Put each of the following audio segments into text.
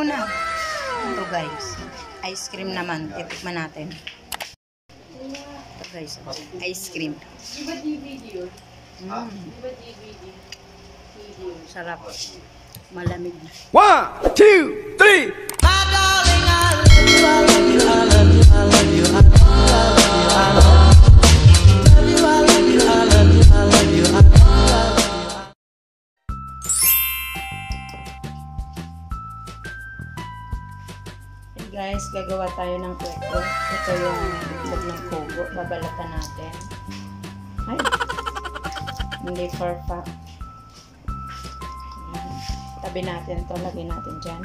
muna. Ito guys. Ice cream naman. Titikman natin. Ito guys. Ice cream. Diba DVD yun? Mm. Diba DVD? Sarap. Malamig. 1, 2, 3. Hey guys, gagawa tayo ng kweko. Ito yung itlog ng kubo. Babalatan natin. Ay! Hindi perfect. Tabi natin ito. Lagay natin dyan.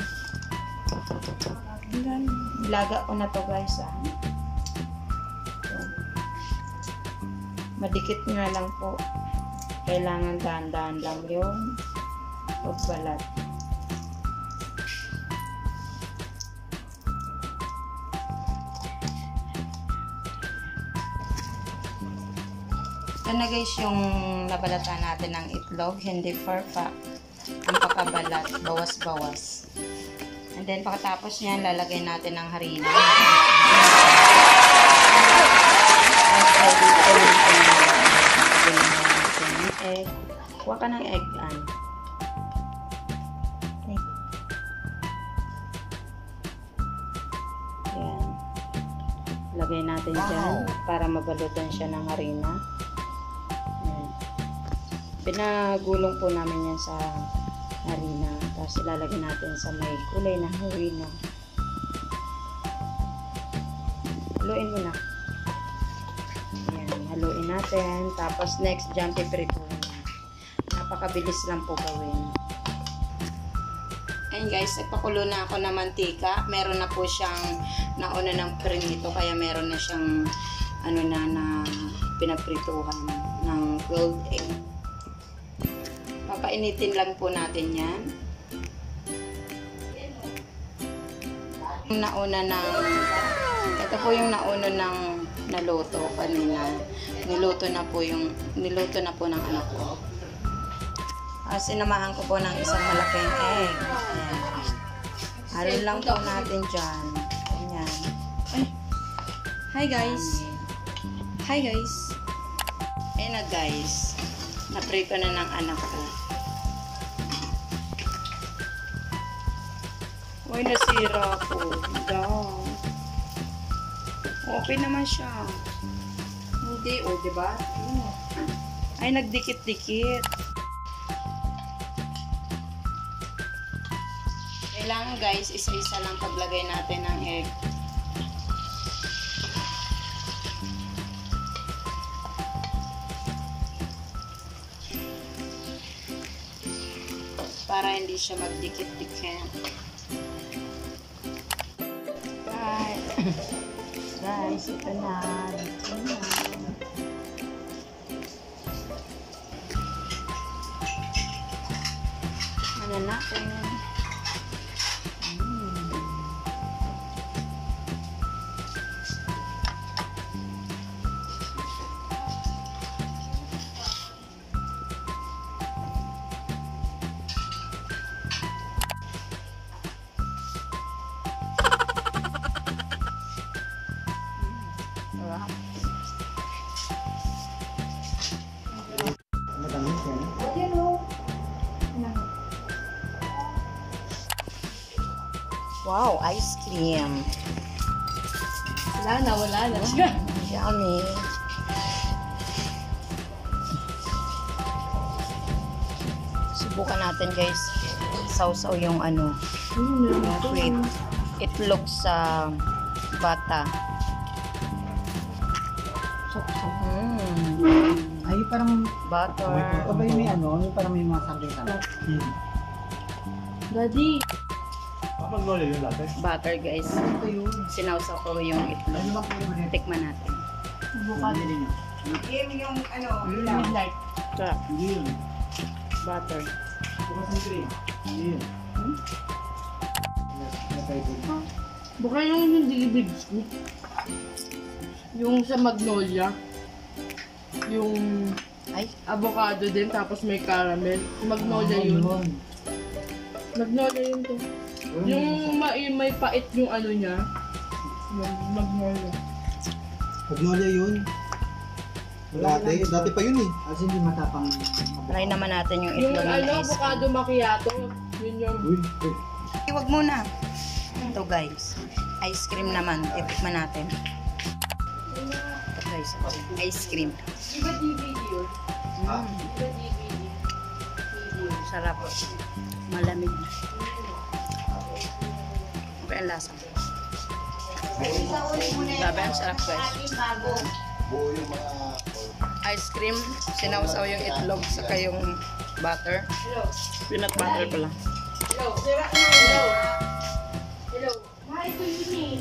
Ilaga ko na to guys. Madikit nga lang po. Kailangan dahan-dahan lang yung pagbalat. Ito na guys yung nabalatan natin ng itlog. Hindi perfect ang pagkabalat. Bawas-bawas. And then pagkatapos niyan, lalagay natin ng harina. Egg. Kuha ka ng egg. Ayan. Lagay natin dyan para mabalutan siya ng harina. Pinagulong po namin yan sa harina. Tapos ilalagay natin sa may kulay na harina. Haluin mo na. Ayan, haluin natin. Tapos next, dyan piprituhin. Napakabilis lang po gawin. Ayun guys, nagpakulo na ako ng mantika. Meron na po siyang nauna ng prinito. Kaya meron na siyang ano na pinaprituhan ng grilled egg. Papainitin lang po natin yan. Ito po yung nauna ng naluto kanina. Niluto na po ng anak ko. Sinamahan ko po ng isang malaking egg. Ayan. Halo lang po natin dyan. Ayan. Ay. Hi guys. Hi guys. Ayan na guys. Naprito na ng anak ko. Uy, nasira po. Okay naman siya. Hindi, o, diba? Ay, nagdikit-dikit. Kailangan guys, isa-isa lang paglagay natin ng egg. Para hindi siya magdikit-dikit. Guys, ito na. Ano natin? Wow, ice cream. Wala na siya. Yummy. Subukan natin guys. Sausaw yung ano. Yung sweet. Itlog sa bata. Ay, parang butter. Abay, may ano, parang may mga sangkita. Daddy. Papag-nolo yun dati? Butter guys. Ito yun. Sinausaw ko yung itlog. Ano ba kayo ba? Tikman natin. Bukad. Yung ano, Midnight. Sarap. hindi yun. Butter. Bukas ng cream. Hindi yun. Baka yung hindi biscuit. Yung sa Magnolia. Yung Ay, avocado din, tapos may caramel. Magnolia yun. Magnolia yun to. Yung may pait yung ano niya. Yung magnolia. Magnolia yun. Dati pa yun eh. As hindi matapang. Try naman natin yung Yung itlog ng ano, ice cream. avocado macchiato. Yun yung... Uy, Iwag muna. Ito guys. Ice cream naman. Titikman natin. Ito guys. Ice cream. Di ba DVD yun? Di ba DVD? Sarap. Malamig. Okay ang lasa. Sabi ang sarap guys. Ice cream. Sinawsaw yung itlog saka yung butter. Peanut butter pala. Hello. Sira na. Hello. Hello. Mahal ko yun eh.